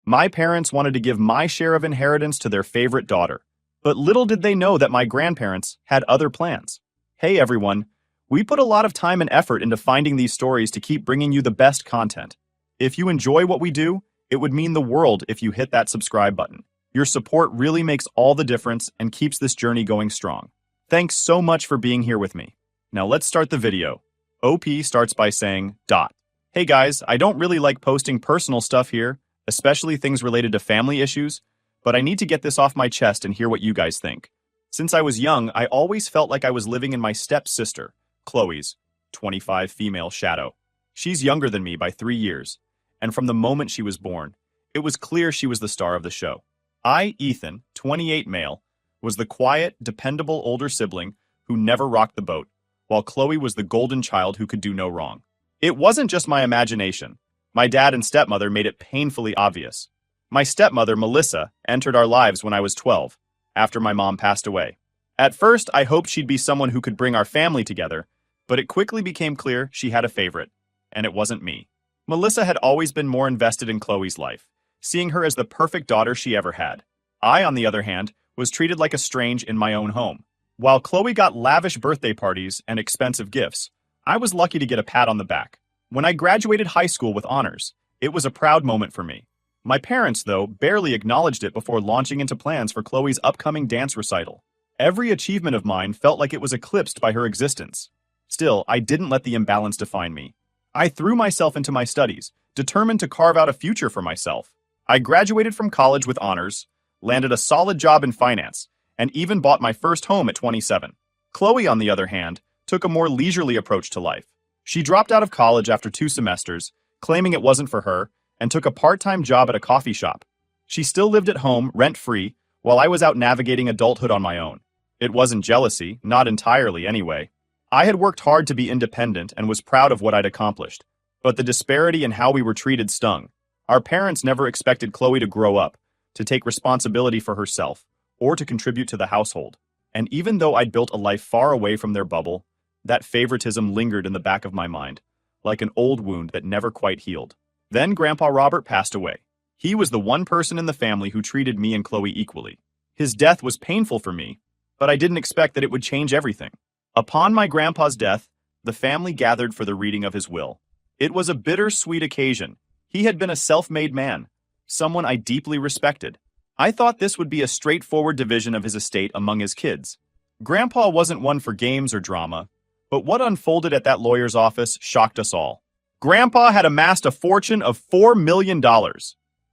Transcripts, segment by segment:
My parents wanted to give my share of inheritance to their favorite daughter, but little did they know that my grandparents had other plans. Hey everyone, we put a lot of time and effort into finding these stories to keep bringing you the best content. If you enjoy what we do, it would mean the world if you hit that subscribe button. Your support really makes all the difference and keeps this journey going strong. Thanks so much for being here with me. Now let's start the video. OP starts by saying, Hey guys, I don't really like posting personal stuff here, especially things related to family issues, but I need to get this off my chest and hear what you guys think. Since I was young, I always felt like I was living in my stepsister, Chloe's 25 female shadow. She's younger than me by 3 years, and from the moment she was born, it was clear she was the star of the show. I, Ethan, 28 male, was the quiet, dependable older sibling who never rocked the boat, while Chloe was the golden child who could do no wrong. It wasn't just my imagination. My dad and stepmother made it painfully obvious. My stepmother, Melissa, entered our lives when I was 12, after my mom passed away. At first, I hoped she'd be someone who could bring our family together, but it quickly became clear she had a favorite, and it wasn't me. Melissa had always been more invested in Chloe's life, seeing her as the perfect daughter she ever had. I, on the other hand, was treated like a strange in my own home. While Chloe got lavish birthday parties and expensive gifts, I was lucky to get a pat on the back. When I graduated high school with honors, it was a proud moment for me. My parents, though, barely acknowledged it before launching into plans for Chloe's upcoming dance recital. Every achievement of mine felt like it was eclipsed by her existence. Still, I didn't let the imbalance define me. I threw myself into my studies, determined to carve out a future for myself. I graduated from college with honors, landed a solid job in finance, and even bought my first home at 27. Chloe, on the other hand, took a more leisurely approach to life. She dropped out of college after 2 semesters, claiming it wasn't for her, and took a part-time job at a coffee shop. She still lived at home, rent-free, while I was out navigating adulthood on my own. It wasn't jealousy, not entirely anyway. I had worked hard to be independent and was proud of what I'd accomplished, but the disparity in how we were treated stung. Our parents never expected Chloe to grow up, to take responsibility for herself, or to contribute to the household. And even though I'd built a life far away from their bubble, that favoritism lingered in the back of my mind, like an old wound that never quite healed. Then Grandpa Robert passed away. He was the one person in the family who treated me and Chloe equally. His death was painful for me, but I didn't expect that it would change everything. Upon my grandpa's death, the family gathered for the reading of his will. It was a bittersweet occasion. He had been a self-made man, someone I deeply respected. I thought this would be a straightforward division of his estate among his kids. Grandpa wasn't one for games or drama, but what unfolded at that lawyer's office shocked us all. Grandpa had amassed a fortune of $4 million.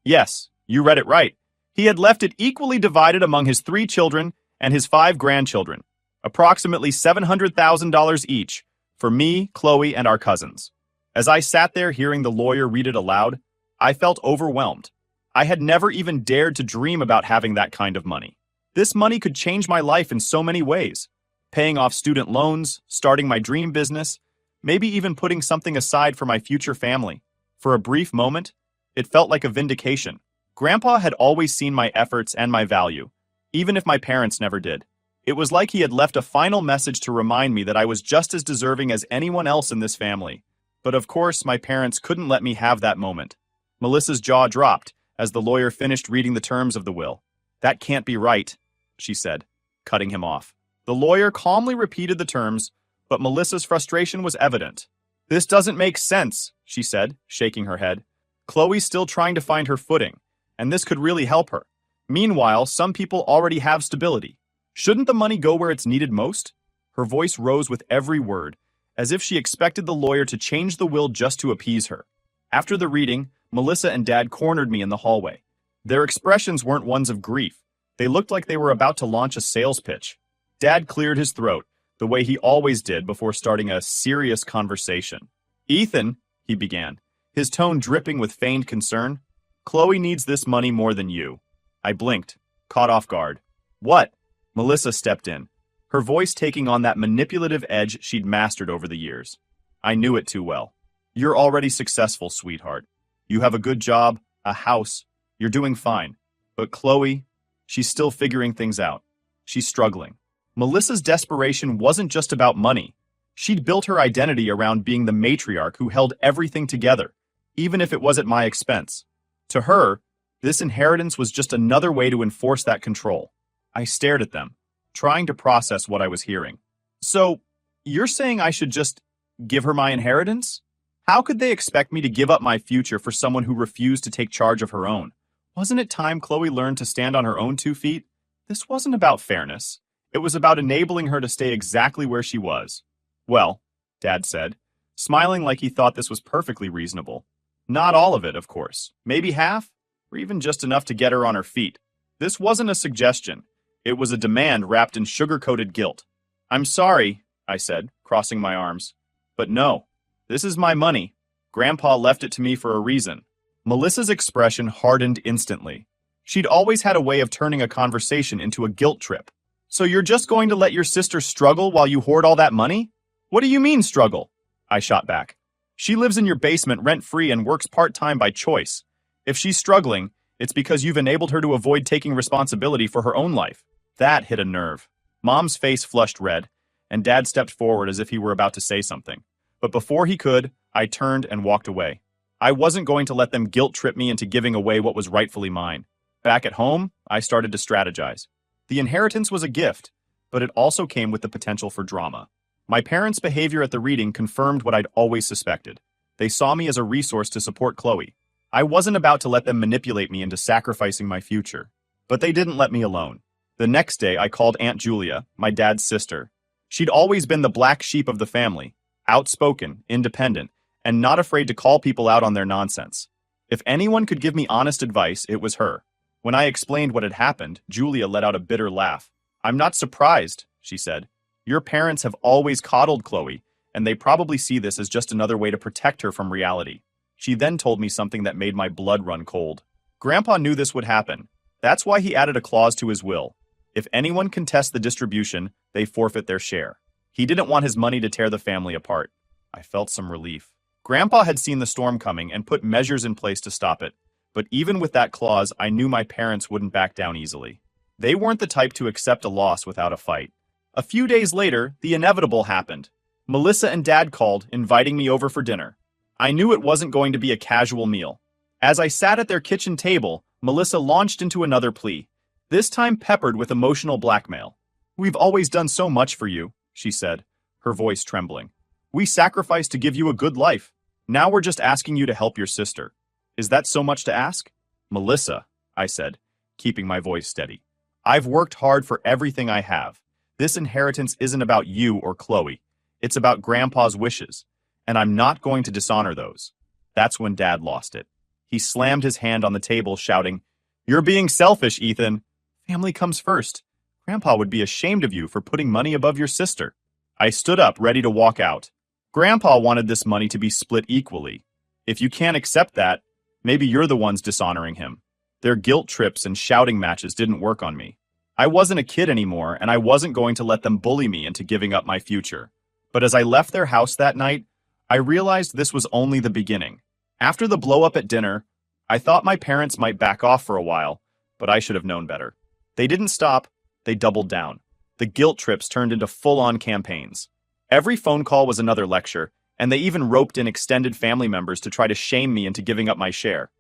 Yes, you read it right. He had left it equally divided among his 3 children and his 5 grandchildren, approximately $700,000 each, for me, Chloe, and our cousins. As I sat there hearing the lawyer read it aloud, I felt overwhelmed. I had never even dared to dream about having that kind of money. This money could change my life in so many ways. Paying off student loans, starting my dream business, maybe even putting something aside for my future family. For a brief moment, it felt like a vindication. Grandpa had always seen my efforts and my value, even if my parents never did. It was like he had left a final message to remind me that I was just as deserving as anyone else in this family. But of course, my parents couldn't let me have that moment. Melissa's jaw dropped as the lawyer finished reading the terms of the will. That can't be right, she said, cutting him off. The lawyer calmly repeated the terms, but Melissa's frustration was evident. This doesn't make sense, she said, shaking her head. Chloe's still trying to find her footing, and this could really help her. Meanwhile, some people already have stability. Shouldn't the money go where it's needed most? Her voice rose with every word, as if she expected the lawyer to change the will just to appease her. After the reading, Melissa and Dad cornered me in the hallway. Their expressions weren't ones of grief. They looked like they were about to launch a sales pitch. Dad cleared his throat, the way he always did before starting a serious conversation. Ethan, he began, his tone dripping with feigned concern. Chloe needs this money more than you. I blinked, caught off guard. What? Melissa stepped in, her voice taking on that manipulative edge she'd mastered over the years. I knew it too well. You're already successful, sweetheart. You have a good job, a house. You're doing fine. But Chloe, she's still figuring things out. She's struggling. Melissa's desperation wasn't just about money. She'd built her identity around being the matriarch who held everything together, even if it was at my expense. To her, This inheritance was just another way to enforce that control. I stared at them, trying to process what I was hearing. So, you're saying I should just give her my inheritance? How could they expect me to give up my future for someone who refused to take charge of her own? Wasn't it time Chloe learned to stand on her own 2 feet? This wasn't about fairness. It was about enabling her to stay exactly where she was. Well, Dad said, smiling like he thought this was perfectly reasonable. Not all of it, of course. Maybe half, or even just enough to get her on her feet. This wasn't a suggestion. It was a demand wrapped in sugar-coated guilt. I'm sorry, I said, crossing my arms. But no, this is my money. Grandpa left it to me for a reason. Melissa's expression hardened instantly. She'd always had a way of turning a conversation into a guilt trip. So you're just going to let your sister struggle while you hoard all that money? What do you mean struggle? I shot back. She lives in your basement rent-free and works part-time by choice. If she's struggling, it's because you've enabled her to avoid taking responsibility for her own life. That hit a nerve. Mom's face flushed red, and Dad stepped forward as if he were about to say something. But before he could, I turned and walked away. I wasn't going to let them guilt-trip me into giving away what was rightfully mine. Back at home, I started to strategize. The inheritance was a gift, but it also came with the potential for drama. My parents' behavior at the reading confirmed what I'd always suspected. They saw me as a resource to support Chloe. I wasn't about to let them manipulate me into sacrificing my future. But they didn't let me alone. The next day, I called Aunt Julia, my dad's sister. She'd always been the black sheep of the family, outspoken, independent, and not afraid to call people out on their nonsense. If anyone could give me honest advice, it was her. When I explained what had happened, Julia let out a bitter laugh. I'm not surprised, she said. Your parents have always coddled Chloe, and they probably see this as just another way to protect her from reality. She then told me something that made my blood run cold. Grandpa knew this would happen. That's why he added a clause to his will. If anyone contests the distribution, they forfeit their share. He didn't want his money to tear the family apart. I felt some relief. Grandpa had seen the storm coming and put measures in place to stop it. But even with that clause, I knew my parents wouldn't back down easily. They weren't the type to accept a loss without a fight. A few days later, the inevitable happened. Melissa and Dad called, inviting me over for dinner. I knew it wasn't going to be a casual meal. As I sat at their kitchen table, Melissa launched into another plea, this time peppered with emotional blackmail. We've always done so much for you, she said, her voice trembling. We sacrificed to give you a good life. Now we're just asking you to help your sister. Is that so much to ask? Melissa, I said, keeping my voice steady. I've worked hard for everything I have. This inheritance isn't about you or Chloe. It's about Grandpa's wishes, and I'm not going to dishonor those. That's when Dad lost it. He slammed his hand on the table, shouting, You're being selfish, Ethan. Family comes first. Grandpa would be ashamed of you for putting money above your sister. I stood up, ready to walk out. Grandpa wanted this money to be split equally. If you can't accept that, maybe you're the ones dishonoring him. Their guilt trips and shouting matches didn't work on me. I wasn't a kid anymore, and I wasn't going to let them bully me into giving up my future. But as I left their house that night, I realized this was only the beginning. After the blow-up at dinner, I thought my parents might back off for a while, but I should have known better. They didn't stop, they doubled down. The guilt trips turned into full-on campaigns. Every phone call was another lecture, and they even roped in extended family members to try to shame me into giving up my share.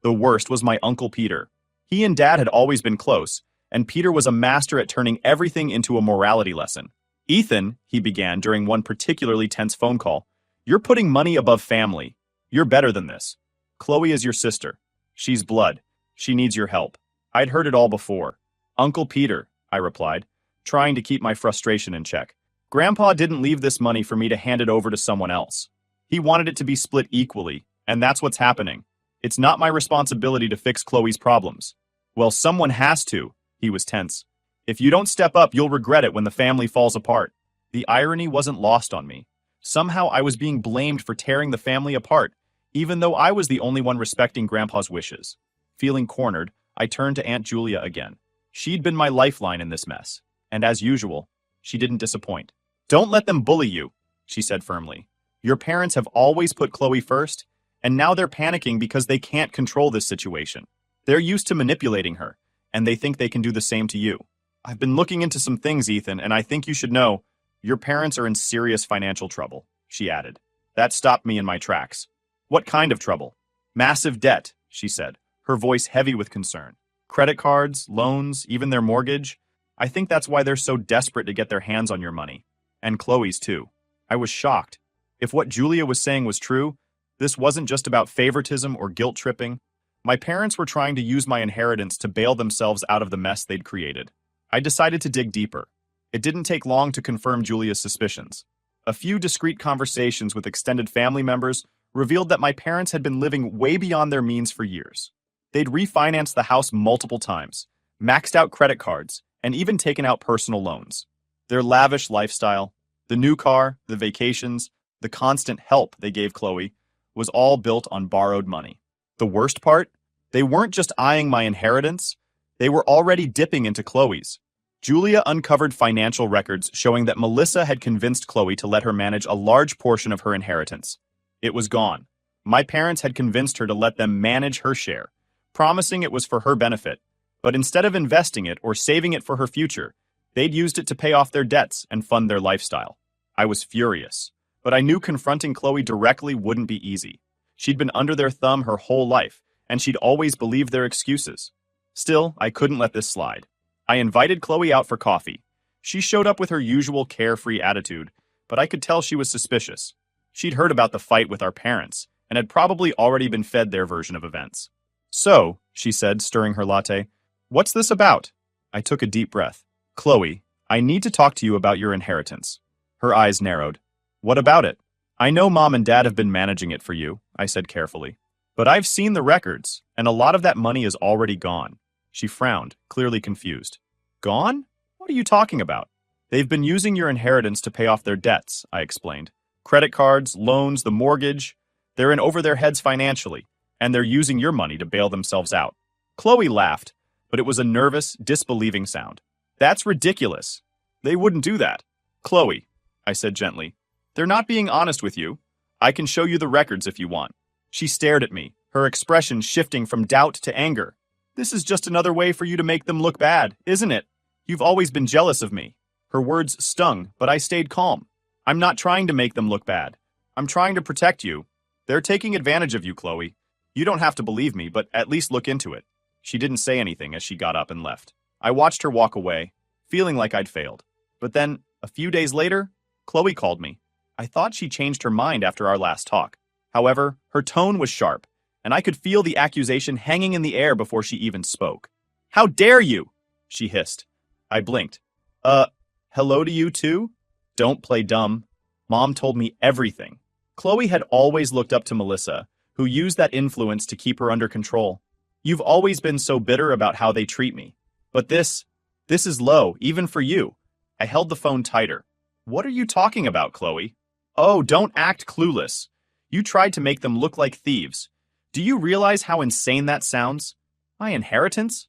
The worst was my Uncle Peter. He and Dad had always been close, and Peter was a master at turning everything into a morality lesson. Ethan, he began during one particularly tense phone call, you're putting money above family. You're better than this. Chloe is your sister. She's blood. She needs your help. I'd heard it all before. Uncle Peter, I replied, trying to keep my frustration in check. Grandpa didn't leave this money for me to hand it over to someone else. He wanted it to be split equally, and that's what's happening. It's not my responsibility to fix Chloe's problems. Well, someone has to. He was tense. If you don't step up, you'll regret it when the family falls apart. The irony wasn't lost on me. Somehow I was being blamed for tearing the family apart, even though I was the only one respecting Grandpa's wishes. Feeling cornered, I turned to Aunt Julia again. She'd been my lifeline in this mess, and as usual, she didn't disappoint. Don't let them bully you, she said firmly. Your parents have always put Chloe first, and now they're panicking because they can't control this situation. They're used to manipulating her, and they think they can do the same to you. I've been looking into some things, Ethan, and I think you should know, your parents are in serious financial trouble, she added. That stopped me in my tracks. What kind of trouble? Massive debt, she said, her voice heavy with concern. Credit cards, loans, even their mortgage. I think that's why they're so desperate to get their hands on your money. And Chloe's too. I was shocked. If what Julia was saying was true, this wasn't just about favoritism or guilt tripping. My parents were trying to use my inheritance to bail themselves out of the mess they'd created. I decided to dig deeper. It didn't take long to confirm Julia's suspicions. A few discreet conversations with extended family members revealed that my parents had been living way beyond their means for years. They'd refinanced the house multiple times, maxed out credit cards, and even taken out personal loans. Their lavish lifestyle, the new car, the vacations, the constant help they gave Chloe, was all built on borrowed money. The worst part? They weren't just eyeing my inheritance, they were already dipping into Chloe's. Julia uncovered financial records showing that Melissa had convinced Chloe to let her manage a large portion of her inheritance. It was gone. My parents had convinced her to let them manage her share, promising it was for her benefit. But instead of investing it or saving it for her future, they'd used it to pay off their debts and fund their lifestyle. I was furious, but I knew confronting Chloe directly wouldn't be easy. She'd been under their thumb her whole life, and she'd always believed their excuses. Still, I couldn't let this slide. I invited Chloe out for coffee. She showed up with her usual carefree attitude, but I could tell she was suspicious. She'd heard about the fight with our parents, and had probably already been fed their version of events. "So," she said, stirring her latte, "what's this about?" I took a deep breath. "Chloe, I need to talk to you about your inheritance." Her eyes narrowed. "What about it?" "I know Mom and Dad have been managing it for you," I said carefully. "But I've seen the records, and a lot of that money is already gone." She frowned, clearly confused. "Gone? What are you talking about?" "They've been using your inheritance to pay off their debts," I explained. "Credit cards, loans, the mortgage. They're in over their heads financially, and they're using your money to bail themselves out." Chloe laughed, but it was a nervous, disbelieving sound. "That's ridiculous. They wouldn't do that." "Chloe," I said gently, "they're not being honest with you. I can show you the records if you want." She stared at me, her expression shifting from doubt to anger. "This is just another way for you to make them look bad, isn't it? You've always been jealous of me." Her words stung, but I stayed calm. "I'm not trying to make them look bad. I'm trying to protect you. They're taking advantage of you, Chloe. You don't have to believe me, but at least look into it." She didn't say anything as she got up and left. I watched her walk away, feeling like I'd failed. But then, a few days later, Chloe called me. I thought she changed her mind after our last talk. However, her tone was sharp, and I could feel the accusation hanging in the air before she even spoke. "How dare you?" she hissed. I blinked. Hello to you too?" "Don't play dumb. Mom told me everything." Chloe had always looked up to Melissa, who used that influence to keep her under control. "You've always been so bitter about how they treat me. But this is low, even for you." I held the phone tighter. "What are you talking about, Chloe?" "Oh, don't act clueless. You tried to make them look like thieves. Do you realize how insane that sounds? My inheritance?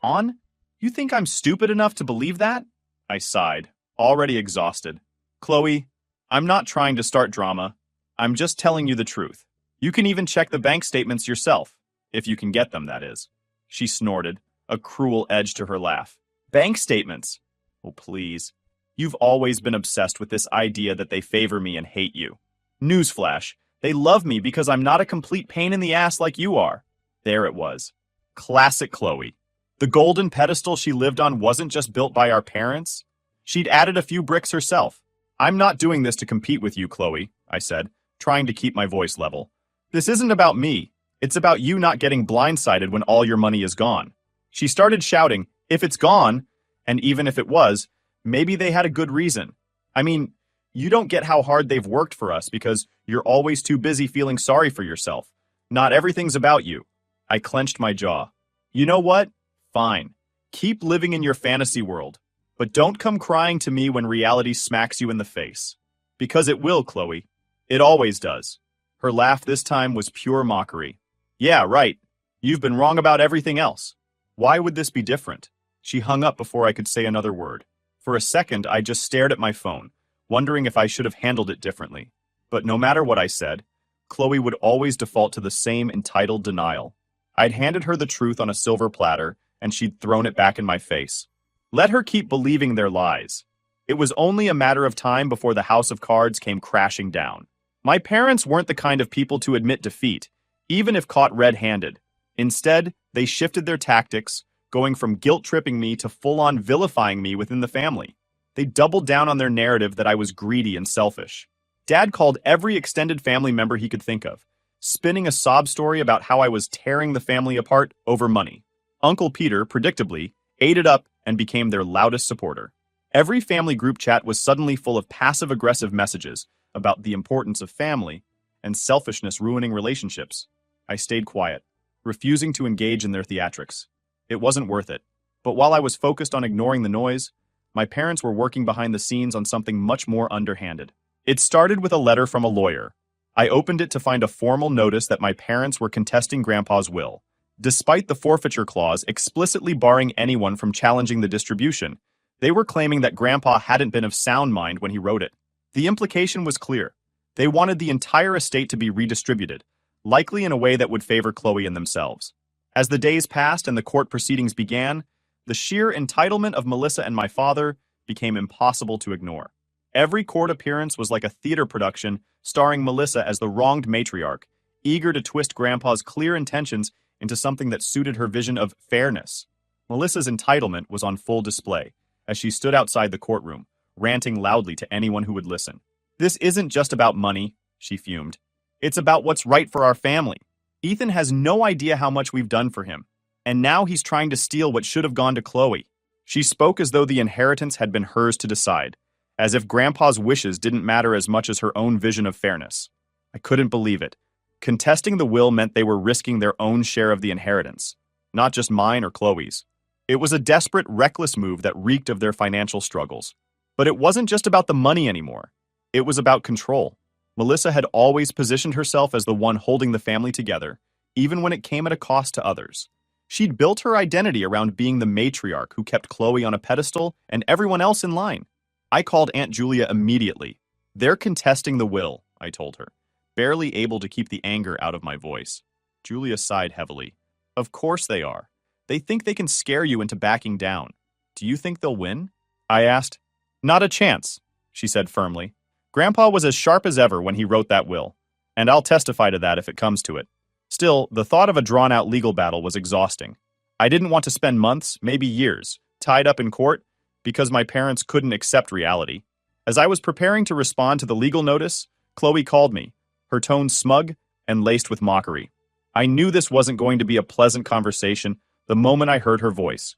Gone? You think I'm stupid enough to believe that?" I sighed, already exhausted. "Chloe, I'm not trying to start drama. I'm just telling you the truth. You can even check the bank statements yourself. If you can get them, that is." She snorted, a cruel edge to her laugh. "Bank statements? Oh, please. You've always been obsessed with this idea that they favor me and hate you. Newsflash, they love me because I'm not a complete pain in the ass like you are." There it was. Classic Chloe. The golden pedestal she lived on wasn't just built by our parents. She'd added a few bricks herself. "I'm not doing this to compete with you, Chloe," I said, trying to keep my voice level. "This isn't about me. It's about you not getting blindsided when all your money is gone." She started shouting, "If it's gone, and even if it was, maybe they had a good reason. I mean, you don't get how hard they've worked for us because you're always too busy feeling sorry for yourself. Not everything's about you." I clenched my jaw. "You know what? Fine. Keep living in your fantasy world. But don't come crying to me when reality smacks you in the face. Because it will, Chloe. It always does." Her laugh this time was pure mockery. "Yeah, right. You've been wrong about everything else. Why would this be different?" She hung up before I could say another word. For a second, I just stared at my phone, wondering if I should have handled it differently. But no matter what I said, Chloe would always default to the same entitled denial. I'd handed her the truth on a silver platter, and she'd thrown it back in my face. Let her keep believing their lies. It was only a matter of time before the house of cards came crashing down. My parents weren't the kind of people to admit defeat, even if caught red-handed. Instead, they shifted their tactics, going from guilt-tripping me to full-on vilifying me within the family. They doubled down on their narrative that I was greedy and selfish. Dad called every extended family member he could think of, spinning a sob story about how I was tearing the family apart over money. Uncle Peter, predictably, ate it up and became their loudest supporter. Every family group chat was suddenly full of passive-aggressive messages about the importance of family and selfishness ruining relationships. I stayed quiet, refusing to engage in their theatrics. It wasn't worth it. But while I was focused on ignoring the noise, my parents were working behind the scenes on something much more underhanded. It started with a letter from a lawyer. I opened it to find a formal notice that my parents were contesting Grandpa's will, despite the forfeiture clause explicitly barring anyone from challenging the distribution. They were claiming that Grandpa hadn't been of sound mind when he wrote it. The implication was clear. They wanted the entire estate to be redistributed, likely in a way that would favor Chloe and themselves. As the days passed and the court proceedings began, the sheer entitlement of Melissa and my father became impossible to ignore. Every court appearance was like a theater production starring Melissa as the wronged matriarch, eager to twist Grandpa's clear intentions into something that suited her vision of fairness. Melissa's entitlement was on full display as she stood outside the courtroom, ranting loudly to anyone who would listen. "This isn't just about money," she fumed. "It's about what's right for our family. Ethan has no idea how much we've done for him, and now he's trying to steal what should have gone to Chloe." She spoke as though the inheritance had been hers to decide, as if Grandpa's wishes didn't matter as much as her own vision of fairness. I couldn't believe it. Contesting the will meant they were risking their own share of the inheritance, not just mine or Chloe's. It was a desperate, reckless move that reeked of their financial struggles. But it wasn't just about the money anymore. It was about control. Melissa had always positioned herself as the one holding the family together, even when it came at a cost to others. She'd built her identity around being the matriarch who kept Chloe on a pedestal and everyone else in line. I called Aunt Julia immediately. "They're contesting the will," I told her, barely able to keep the anger out of my voice. Julia sighed heavily. "Of course they are. They think they can scare you into backing down. Do you think they'll win?" I asked. "Not a chance," she said firmly. "Grandpa was as sharp as ever when he wrote that will, and I'll testify to that if it comes to it." Still, the thought of a drawn-out legal battle was exhausting. I didn't want to spend months, maybe years, tied up in court because my parents couldn't accept reality. As I was preparing to respond to the legal notice, Chloe called me, her tone smug and laced with mockery. I knew this wasn't going to be a pleasant conversation the moment I heard her voice.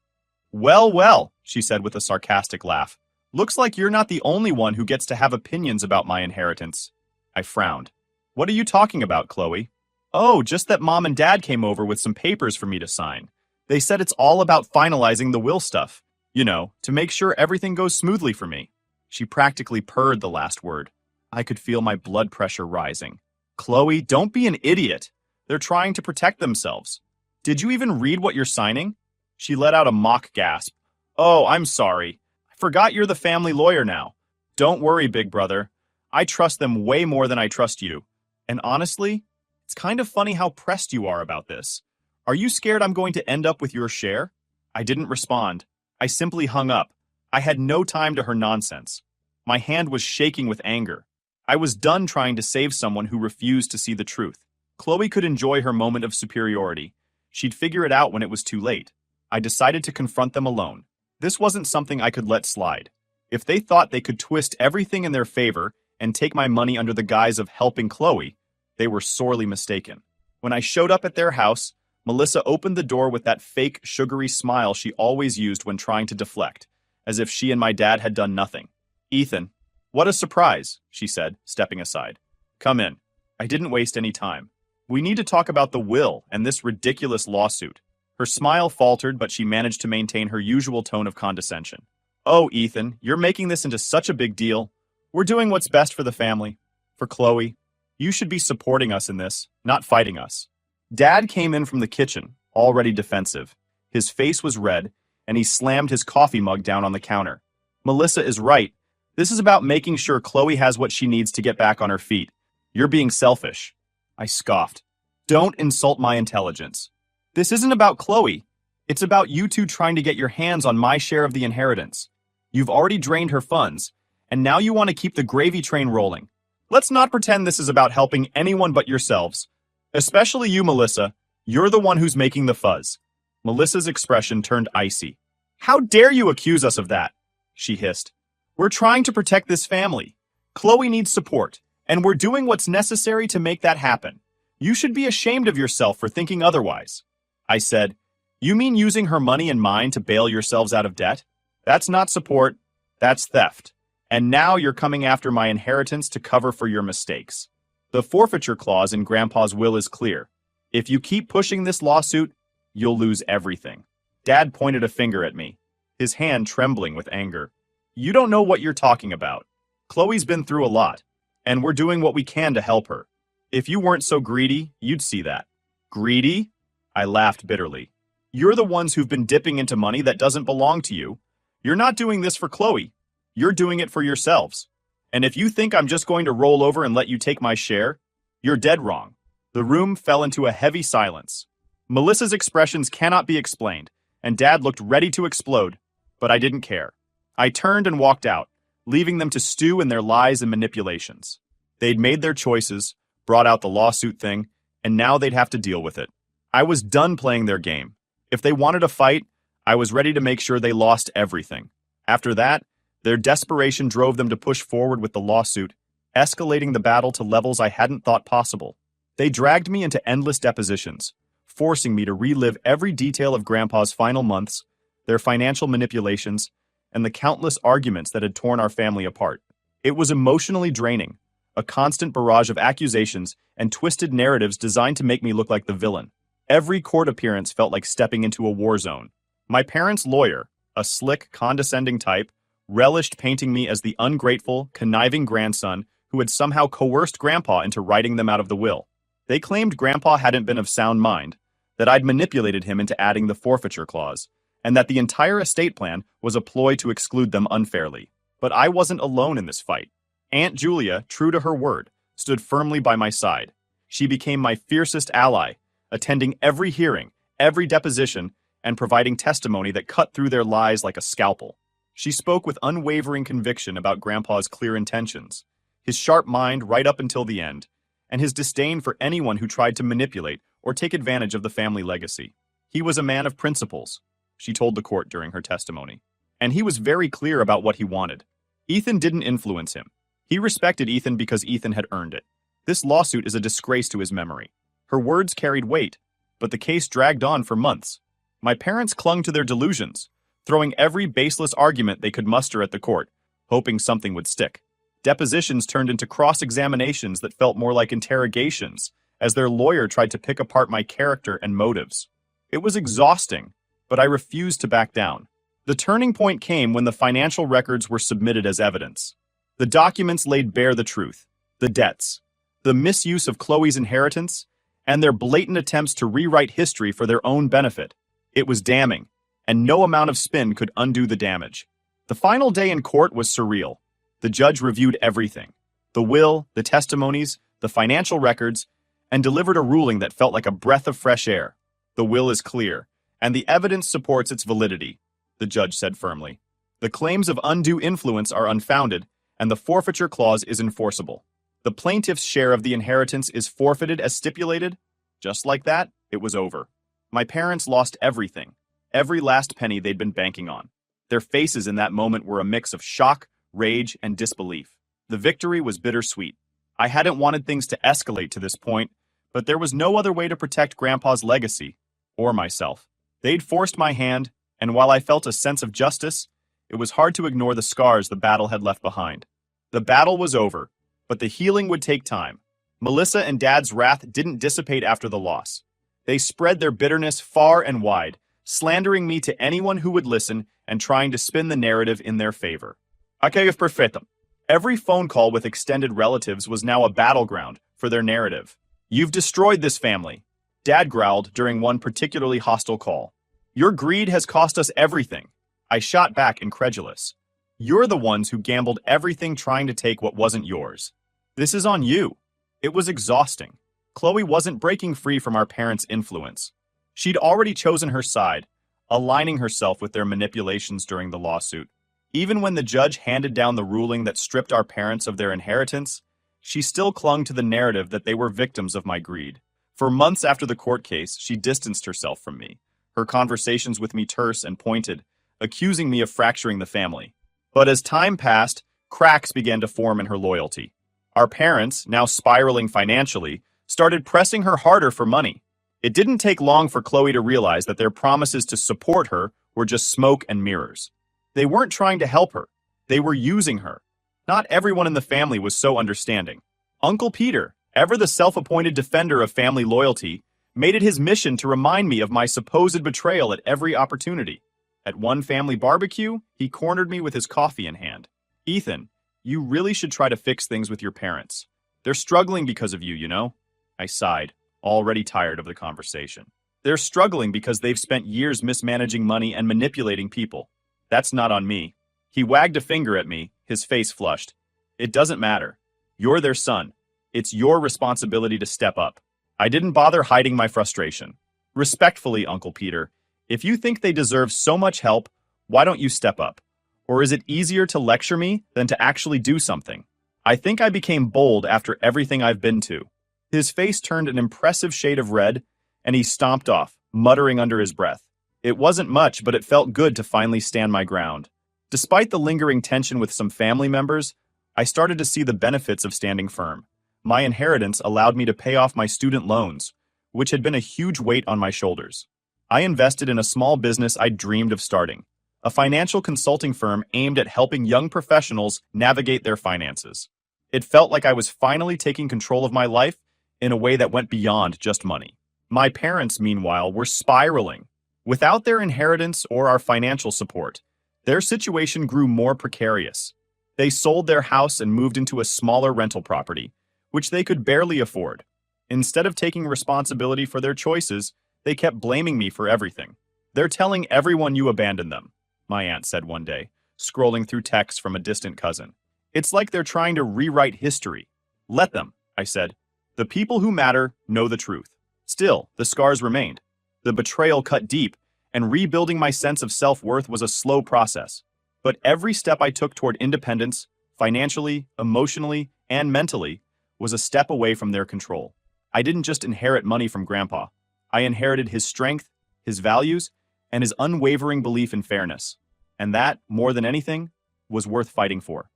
"Well, well," she said with a sarcastic laugh. "Looks like you're not the only one who gets to have opinions about my inheritance." I frowned. "What are you talking about, Chloe?" "Oh, just that Mom and Dad came over with some papers for me to sign. They said it's all about finalizing the will stuff. You know, to make sure everything goes smoothly for me." She practically purred the last word. I could feel my blood pressure rising. "Chloe, don't be an idiot. They're trying to protect themselves. Did you even read what you're signing?" She let out a mock gasp. "Oh, I'm sorry. I forgot you're the family lawyer now. Don't worry, big brother. I trust them way more than I trust you. And honestly, it's kind of funny how pressed you are about this. Are you scared I'm going to end up with your share?" I didn't respond. I simply hung up. I had no time to her nonsense. My hand was shaking with anger. I was done trying to save someone who refused to see the truth. Chloe could enjoy her moment of superiority. She'd figure it out when it was too late. I decided to confront them alone. This wasn't something I could let slide. If they thought they could twist everything in their favor and take my money under the guise of helping Chloe, they were sorely mistaken. When I showed up at their house, Melissa opened the door with that fake, sugary smile she always used when trying to deflect, as if she and my dad had done nothing. "Ethan, what a surprise," she said, stepping aside. "Come in." I didn't waste any time. "We need to talk about the will and this ridiculous lawsuit." Her smile faltered, but she managed to maintain her usual tone of condescension. "Oh, Ethan, you're making this into such a big deal. We're doing what's best for the family, for Chloe. You should be supporting us in this, not fighting us." Dad came in from the kitchen, already defensive. His face was red, and he slammed his coffee mug down on the counter. "Melissa is right. This is about making sure Chloe has what she needs to get back on her feet. You're being selfish." I scoffed. "Don't insult my intelligence. This isn't about Chloe. It's about you two trying to get your hands on my share of the inheritance. You've already drained her funds, and now you want to keep the gravy train rolling. Let's not pretend this is about helping anyone but yourselves. Especially you, Melissa. You're the one who's making the fuzz. Melissa's expression turned icy. How dare you accuse us of that? She hissed. We're trying to protect this family. Chloe needs support, and we're doing what's necessary to make that happen. You should be ashamed of yourself for thinking otherwise. I said, You mean using her money and mine to bail yourselves out of debt? That's not support, that's theft. And now you're coming after my inheritance to cover for your mistakes. The forfeiture clause in Grandpa's will is clear. If you keep pushing this lawsuit, you'll lose everything. Dad pointed a finger at me, his hand trembling with anger. You don't know what you're talking about. Chloe's been through a lot, and we're doing what we can to help her. If you weren't so greedy, you'd see that. Greedy? I laughed bitterly. You're the ones who've been dipping into money that doesn't belong to you. You're not doing this for Chloe. You're doing it for yourselves. And if you think I'm just going to roll over and let you take my share, you're dead wrong. The room fell into a heavy silence. Melissa's expressions cannot be explained, and Dad looked ready to explode, but I didn't care. I turned and walked out, leaving them to stew in their lies and manipulations. They'd made their choices, brought out the lawsuit thing, and now they'd have to deal with it. I was done playing their game. If they wanted a fight, I was ready to make sure they lost everything. After that, their desperation drove them to push forward with the lawsuit, escalating the battle to levels I hadn't thought possible. They dragged me into endless depositions, forcing me to relive every detail of Grandpa's final months, their financial manipulations, and the countless arguments that had torn our family apart. It was emotionally draining, a constant barrage of accusations and twisted narratives designed to make me look like the villain. Every court appearance felt like stepping into a war zone. My parents' lawyer, a slick, condescending type, relished painting me as the ungrateful, conniving grandson who had somehow coerced Grandpa into writing them out of the will. They claimed Grandpa hadn't been of sound mind, that I'd manipulated him into adding the forfeiture clause, and that the entire estate plan was a ploy to exclude them unfairly. But I wasn't alone in this fight. Aunt Julia, true to her word, stood firmly by my side. She became my fiercest ally, attending every hearing, every deposition, and providing testimony that cut through their lies like a scalpel. She spoke with unwavering conviction about Grandpa's clear intentions, his sharp mind right up until the end, and his disdain for anyone who tried to manipulate or take advantage of the family legacy. He was a man of principles, she told the court during her testimony, and he was very clear about what he wanted. Ethan didn't influence him. He respected Ethan because Ethan had earned it. This lawsuit is a disgrace to his memory. Her words carried weight, but the case dragged on for months. My parents clung to their delusions, throwing every baseless argument they could muster at the court, hoping something would stick. Depositions turned into cross-examinations that felt more like interrogations, as their lawyer tried to pick apart my character and motives. It was exhausting, but I refused to back down. The turning point came when the financial records were submitted as evidence. The documents laid bare the truth, the debts, the misuse of Chloe's inheritance, and their blatant attempts to rewrite history for their own benefit. It was damning, and no amount of spin could undo the damage. The final day in court was surreal. The judge reviewed everything, the will, the testimonies, the financial records, and delivered a ruling that felt like a breath of fresh air. The will is clear, and the evidence supports its validity, the judge said firmly. The claims of undue influence are unfounded, and the forfeiture clause is enforceable. The plaintiff's share of the inheritance is forfeited as stipulated. Just like that, it was over. My parents lost everything, every last penny they'd been banking on. Their faces in that moment were a mix of shock, rage, and disbelief. The victory was bittersweet. I hadn't wanted things to escalate to this point, but there was no other way to protect Grandpa's legacy, or myself. They'd forced my hand, and while I felt a sense of justice, it was hard to ignore the scars the battle had left behind. The battle was over, but the healing would take time. Melissa and Dad's wrath didn't dissipate after the loss. They spread their bitterness far and wide, slandering me to anyone who would listen and trying to spin the narrative in their favor. Acayos perfectum. Every phone call with extended relatives was now a battleground for their narrative. You've destroyed this family, Dad growled during one particularly hostile call. Your greed has cost us everything. I shot back incredulous. You're the ones who gambled everything trying to take what wasn't yours. This is on you. It was exhausting. Chloe wasn't breaking free from our parents' influence. She'd already chosen her side, aligning herself with their manipulations during the lawsuit. Even when the judge handed down the ruling that stripped our parents of their inheritance, she still clung to the narrative that they were victims of my greed. For months after the court case, she distanced herself from me, her conversations with me terse and pointed, accusing me of fracturing the family. But as time passed, cracks began to form in her loyalty. Our parents, now spiraling financially, started pressing her harder for money. It didn't take long for Chloe to realize that their promises to support her were just smoke and mirrors. They weren't trying to help her. They were using her. Not everyone in the family was so understanding. Uncle Peter, ever the self-appointed defender of family loyalty, made it his mission to remind me of my supposed betrayal at every opportunity. At one family barbecue, he cornered me with his coffee in hand. "Ethan, you really should try to fix things with your parents. They're struggling because of you, you know?" I sighed, already tired of the conversation. "They're struggling because they've spent years mismanaging money and manipulating people. That's not on me." He wagged a finger at me, his face flushed. "It doesn't matter. You're their son. It's your responsibility to step up." I didn't bother hiding my frustration. "Respectfully, Uncle Peter, if you think they deserve so much help, why don't you step up? Or is it easier to lecture me than to actually do something?" I think I became bold after everything I've been to. His face turned an impressive shade of red, and he stomped off, muttering under his breath. It wasn't much, but it felt good to finally stand my ground. Despite the lingering tension with some family members, I started to see the benefits of standing firm. My inheritance allowed me to pay off my student loans, which had been a huge weight on my shoulders. I invested in a small business I'd dreamed of starting, a financial consulting firm aimed at helping young professionals navigate their finances. It felt like I was finally taking control of my life in a way that went beyond just money. My parents, meanwhile, were spiraling. Without their inheritance or our financial support, their situation grew more precarious. They sold their house and moved into a smaller rental property, which they could barely afford. Instead of taking responsibility for their choices, they kept blaming me for everything. "They're telling everyone you abandoned them," my aunt said one day, scrolling through texts from a distant cousin. "It's like they're trying to rewrite history." "Let them," I said. "The people who matter know the truth." Still, the scars remained. The betrayal cut deep, and rebuilding my sense of self-worth was a slow process. But every step I took toward independence, financially, emotionally, and mentally, was a step away from their control. I didn't just inherit money from Grandpa. I inherited his strength, his values, and his unwavering belief in fairness. And that, more than anything, was worth fighting for.